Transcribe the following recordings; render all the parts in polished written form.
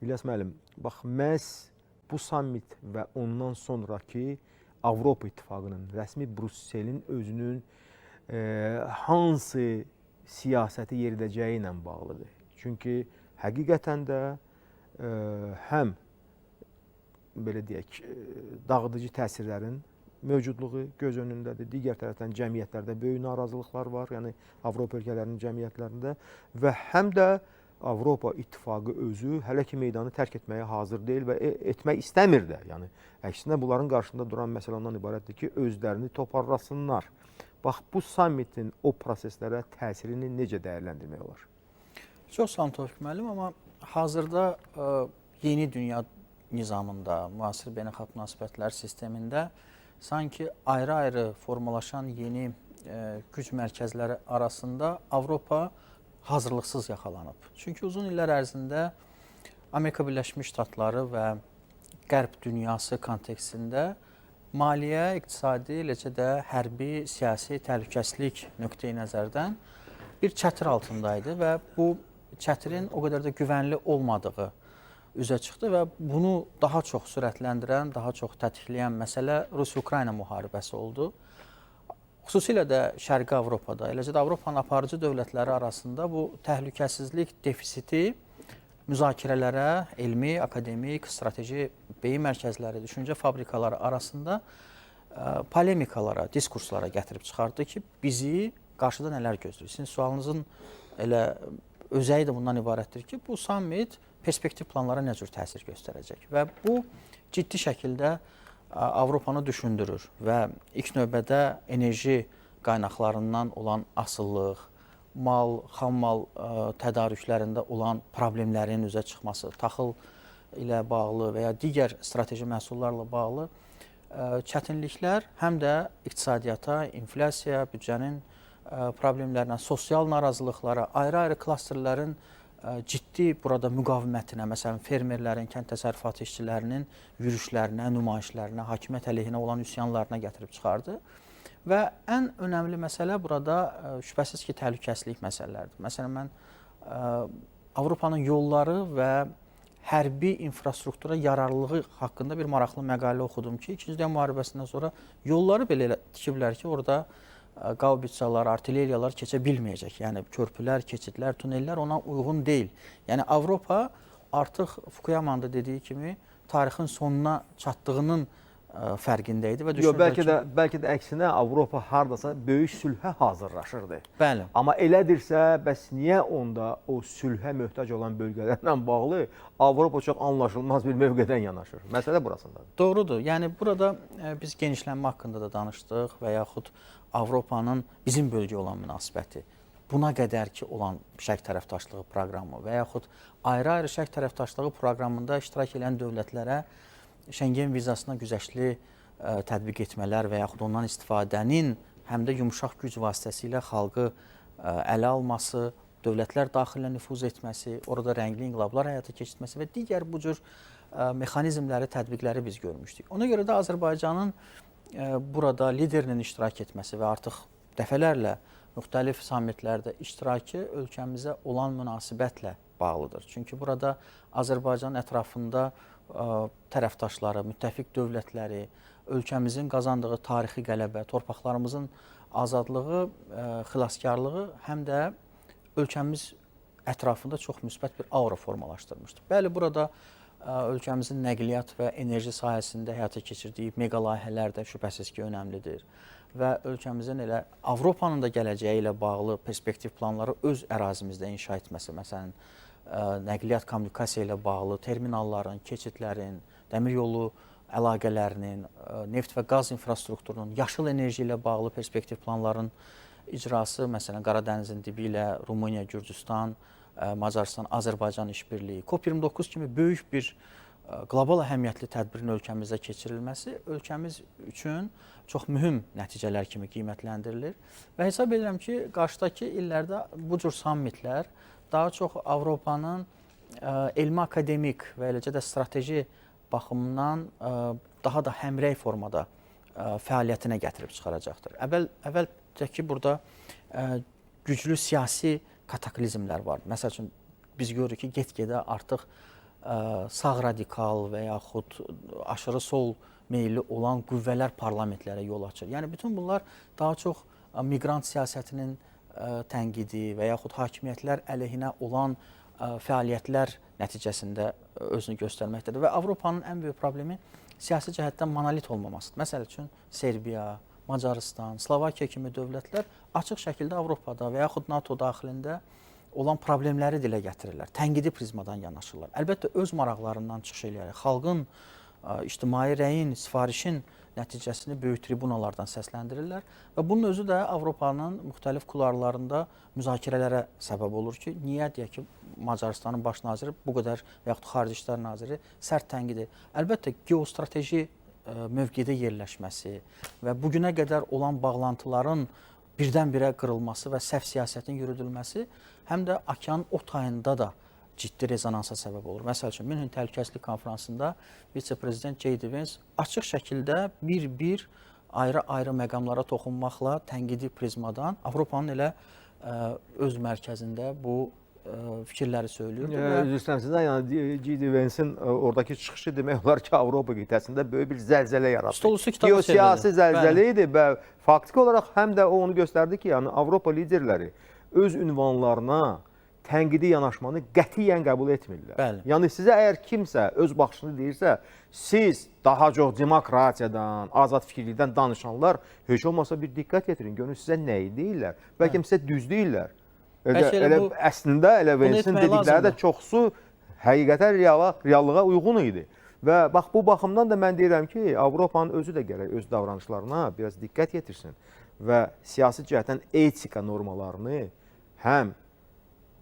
İlyas müəllim, bax məhz bu sammit və ondan sonraki Avropa İttifaqının, rəsmi Brüsselin özünün hansı siyasəti yeridəcəyi ilə bağlıdır. Çünki həqiqətən də həm belə deyək, dağıdıcı təsirlərin mövcudluğu göz önündədir. Digər tərəfdən cəmiyyətlərdə böyük narazılıqlar var, yəni Avropa ölkələrinin cəmiyyətlərində və həm də Avropa İttifaqı özü hələ ki meydanı tərk etməyə hazır deyil və etmək istəmir də. Yəni əksinə bunların qarşısında duran məsələ ondan ibarətdir ki, özlərini toparlasınlar. Bax bu sammitin o proseslərə təsirini necə dəyərləndirmək olar? Çox sağ olun Tofiq müəllim, amma hazırda yeni dünya nizamında, müasir beynəlxalq münasibətlər sistemində sanki ayrı-ayrı formalaşan yeni güc mərkəzləri arasında Avropa hazırlıqsız yaxalanıb. Çünki uzun illər ərzində Amerika Birləşmiş Ştatları və Qərb dünyası kontekstində maliyyə, iqtisadi, eləcə də hərbi, siyasi təhlükəsizlik nöqteyi nəzərdən bir çətir altındaydı və bu çətirin o qədər də güvənli olmadığı üzə çıxdı və bunu daha çox sürətləndirən, daha çox tətikləyən məsələ Rusiya-Ukrayna müharibəsi oldu. Xüsusilə də Şərqi Avropada, eləcə də Avropanın aparıcı dövlətləri arasında bu təhlükəsizlik defisiti müzakirələrə, elmi, akademik, strateji beyin mərkəzləri, düşüncə fabrikaları arasında polemikalara, diskurslara gətirib çıxardı ki, bizi qarşıda nələr gözləyir? Sizin sualınızın elə özəyi də bundan ibarətdir ki, bu sammit perspektiv planlara nə cür təsir göstərəcək və bu ciddi şəkildə Avropanı düşündürür və ilk növbədə enerji qaynaqlarından olan asıllıq, xammal tədarüklərində olan problemlərin üzə çıxması, taxıl ilə bağlı və ya digər strateji məhsullarla bağlı çətinliklər həm də iqtisadiyyata, inflyasiya, büdcənin problemlərinə, sosial narazılıqlara, ayrı-ayrı klasterlərin ciddi burada müqavimətinə, məsələn, fermerlərin, kənd təsərrüfatı işçilərinin yürüşlərinə, nümayişlərinə, hakimiyyət əleyhinə olan üsyanlarına gətirib çıxardı. Və ən önəmli məsələ burada şübhəsiz ki, təhlükəsizlik məsələlərdir. Məsələn, mən Avropanın yolları və hərbi infrastruktura yararlılığı haqqında bir maraqlı məqalə oxudum ki, 2-ci Dünya müharibəsindən sonra yolları belə tikiblər ki, orada qaubitsalar, artilleriyalar keçə bilməyəcək. Yəni körpülər, keçidlər, tunellər ona uyğun deyil. Yəni Avropa artıq Fukuyama'nın da dediyi kimi tarixin sonuna çatdığının fərqində idi və düşünürdü bəlkə də əksinə Avropa hardasa böyük sülhə hazırlaşırdı. Bəli. Amma elədirsə, bəs niyə onda o sülhə möhtac olan bölgələrlə bağlı Avropa çox anlaşılmaz bir mövqedən yanaşır? Məsələ burasındadır. Doğrudur. Yəni burada biz genişlənmə haqqında da danışdıq və yaxud Avropanın bizim bölgə olan münasibəti, buna qədər ki olan şərq tərəfdaşlığı proqramı və yaxud ayrı-ayrı şərq tərəfdaşlığı proqramında iştirak edən dövlətlərə Şengen vizasına güzəştli tətbiq etmələr və yaxud ondan istifadənin həm də yumuşaq güc vasitəsilə xalqı ələ alması, dövlətlər daxilə nüfuz etməsi, orada rəngli inqilablar həyata keçirməsi və digər bu cür mexanizmləri, tətbiqləri biz görmüşdük. Ona görə də Azərbaycanın burada liderinin iştirak etməsi və artıq dəfələrlə müxtəlif sammitlərdə iştirakı ölkəmizə olan münasibətlə bağlıdır. Çünki burada Azərbaycanın ətrafında tərəfdaşları, müttəfiq dövlətləri, ölkəmizin qazandığı tarixi qələbə, torpaqlarımızın azadlığı, xilaskarlığı həm də ölkəmiz ətrafında çox müsbət bir aura formalaşdırmışdır. Bəli, burada ölkəmizin nəqliyyat və enerji sahəsində həyata keçirdiyi mega layihələr də şübhəsiz ki, önəmlidir və ölkəmizin elə Avropanın da gələcəyi ilə bağlı perspektiv planları öz ərazimizdə inşa etməsi, məsələn, nəqliyyat kommunikasiya ilə bağlı terminalların, keçidlərin, dəmir yolu əlaqələrinin, neft və qaz infrastrukturunun, yaşıl enerji ilə bağlı perspektiv planların icrası, məsələn, Qaradənizin dibi ilə Rumıniya, Gürcüstan, Macarıstan, Azərbaycan işbirliyi, COP29 kimi böyük bir qlobal əhəmiyyətli tədbirin ölkəmizdə keçirilməsi ölkəmiz üçün çox mühüm nəticələr kimi qiymətləndirilir və hesab edirəm ki, qarşıdakı illərdə bu cür sammitlər daha çox Avropanın elmi akademik və eləcə də strateji baxımından daha da həmrəy formada fəaliyyətinə gətirib çıxaracaqdır. Əvvəlcəki burada güclü siyasi kataklizmlər var. Məsəl üçün biz görürük ki, get-gedə artıq sağ radikal və yaxud aşırı sol meyilli olan qüvvələr parlamentlərə yol açır. Yəni bütün bunlar daha çox miqrant siyasətinin tənqidi və yaxud hakimiyyətlər əleyhinə olan fəaliyyətlər nəticəsində özünü göstərməkdədir və Avropanın ən böyük problemi siyasi cəhətdən monolit olmamasıdır. Məsəl üçün Serbiya, Macarıstan, Slovakiya kimi dövlətlər açıq şəkildə Avropada və yaxud NATO daxilində olan problemləri dilə gətirirlər. Tənqidi prizmadan yanaşırlar. Əlbəttə öz maraqlarından çıxış eləyərək xalqın ictimai rəyin, sifarişin nəticəsini böyük tribunalardan səsləndirirlər və bunun özü də Avropanın müxtəlif kularlarında müzakirələrə səbəb olur ki, niyə deyək ki, Macarıstanın baş naziri bu qədər və yaxud Xarici İşlər naziri sərt tənqid edir. Əlbəttə geostrateji mövqedə yerləşməsi və bugünə qədər olan bağlantıların birdən-birə qırılması və səhv siyasətin yürüdülməsi həm də okeanın o tayında da ciddi rezonansa səbəb olur. Məsəl üçün, Münhen Təhlükəsizlik Konfransında vitse-prezident J.D. Vance açıq şəkildə bir-bir ayrı-ayrı məqamlara toxunmaqla tənqidi prizmadan Avropanın elə öz mərkəzində bu fikirləri söylüyordu. Üzr istəyirəm sizdən, yəni J.D. Vance'in oradakı çıxışı demək olar ki, Avropa qitəsində böyük bir zəlzələ yaratdı. Stolusu kitabı Geosiyasi zəlzələ idi və faktiki olaraq həm də o onu göstərdi ki, yəni Avropa liderləri öz ünvanlarına tənqidi yanaşmanı qətiyyən qəbul etmirlər. Bəli. Yəni sizə əgər kimsə öz baxışını deyirsə, siz daha çox demokratiyadan, azad fikirlikdən danışanlar heç olmasa bir diqqət yetirin, görün sizə nəyi deyirlər. Bəlkə sizə düz deyirlər. Əslində elə Vance'in dedikləri də çoxsu həqiqətən reallığa uyğun idi. Və bax bu baxımdan da mən deyirəm ki, Avropanın özü də gərək öz davranışlarına biraz diqqət yetirsin və siyasi cəhətdən etika normalarını həm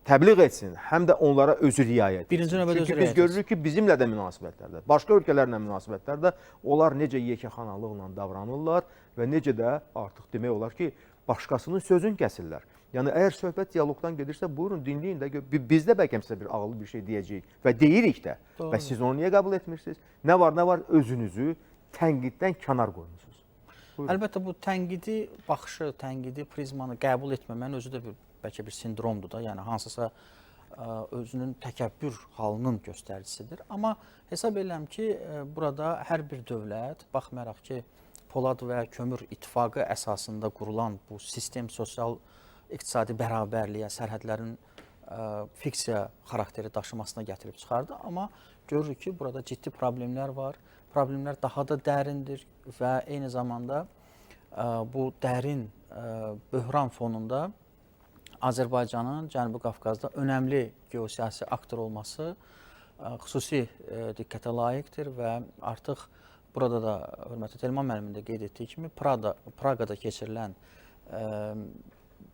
təbliğ etsin, həm də onlara özü riayət etsin. Birinci növbədə özü Çünki riayət biz görürük ki, bizimlə də münasibətlərdə, başqa ölkələrlə münasibətlərdə onlar necə yekəxanalıqla davranırlar və necə də artıq demək olar ki, başqasının sözün kəsirlər. Yəni əgər söhbət dialoqdan gedirsə, buyurun dinləyin də, biz də bəlkə sizə bir ağıllı bir şey deyəcəyik və deyirik də. Doğru. Və siz onu niyə qəbul etmirsiniz? Nə var özünüzü tənqiddən kənar qoymusunuz. Buyurun. Əlbəttə bu tənqidi baxışı, tənqidi prizmanı qəbul etməmənin özü də bəlkə bir sindromdur da, yəni hansısa özünün təkəbbür halının göstəricisidir. Amma hesab edirəm ki, burada hər bir dövlət, baxmayaraq ki, Polad və Kömür İttifaqı əsasında qurulan bu sistem sosial iqtisadi bərabərliyə, sərhədlərin fiksiya xarakteri daşımasına gətirib çıxardı. Amma görürük ki, burada ciddi problemlər var. Problemlər daha da dərindir və eyni zamanda bu dərin böhran fonunda Azərbaycanın Cənubi Qafqazda önəmli geosiyasi aktor olması xüsusi diqqətə layiqdir və artıq burada da hörmətli Telman müəllimin də qeyd etdiyi kimi Praqada keçirilən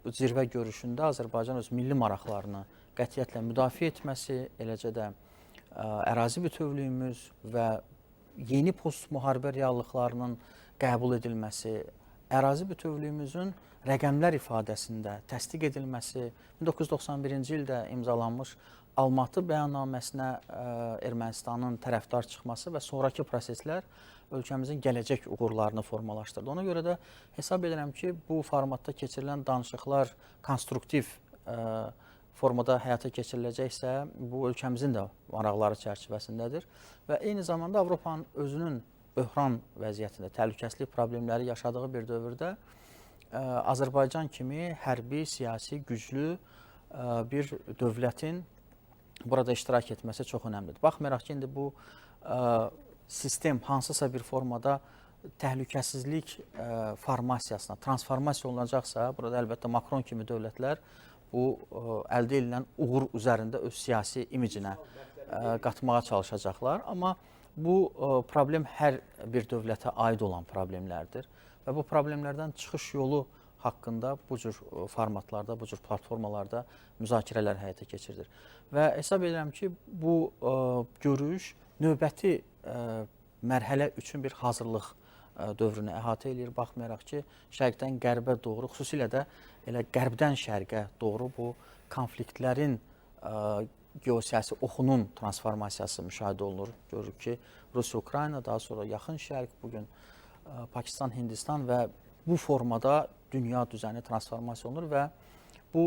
zirvə görüşündə Azərbaycan öz milli maraqlarını qətiyyətlə müdafiə etməsi, eləcə də ərazi bütövlüyümüz və yeni post-müharibə reallıqlarının qəbul edilməsi, ərazi bütövlüyümüzün rəqəmlər ifadəsində təsdiq edilməsi, 1991-ci ildə imzalanmış Almatı bəyannaməsinə Ermənistanın tərəfdar çıxması və sonrakı proseslər ölkəmizin gələcək uğurlarını formalaşdırdı. Ona görə də hesab edirəm ki, bu formatda keçirilən danışıqlar konstruktiv formada həyata keçiriləcəksə, bu ölkəmizin də maraqları çərçivəsindədir və eyni zamanda Avropanın özünün böhran vəziyyətində, təhlükəsizlik problemləri yaşadığı bir dövrdə Azərbaycan kimi hərbi, siyasi, güclü bir dövlətin burada iştirak etməsi çox önəmlidir. Baxmayaraq ki, indi bu sistem hansısa bir formada təhlükəsizlik formasiyasına, transformasiya olunacaqsa, burada əlbəttə Makron kimi dövlətlər bu əldə edilən uğur üzərində öz siyasi imicinə qatmağa çalışacaqlar. Amma bu problem hər bir dövlətə aid olan problemlərdir və bu problemlərdən çıxış yolu haqqında bu cür formatlarda, bu cür platformalarda müzakirələr həyata keçirilir. Və hesab edirəm ki, bu görüş növbəti mərhələ üçün bir hazırlıq dövrünü əhatə edir. Baxmayaraq ki, şərqdən qərbə doğru, xüsusilə də elə qərbdən şərqə doğru bu konfliktlərin geosiyasi oxunun transformasiyası müşahidə olunur. Görürük ki, Rusiya-Ukrayna, daha sonra Yaxın Şərq, bugün Pakistan, Hindistan və bu formada dünya düzəni transformasiya olunur və bu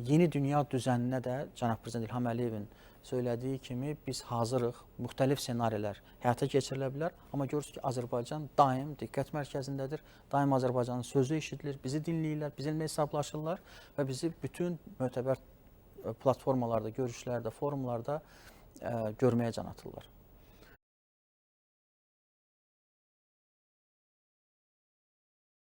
yeni dünya düzəninə də cənab prezident İlham Əliyevin söylədiyi kimi biz hazırıq. Müxtəlif ssenarilər həyata keçirilə bilər, amma görürsünüz ki, Azərbaycan daim diqqət mərkəzindədir. Daim Azərbaycanın sözü eşidilir, bizi dinləyirlər, bizimlə hesablaşırlar və bizi bütün mötəbər platformalarda, görüşlərdə, forumlarda görməyə can atırlar.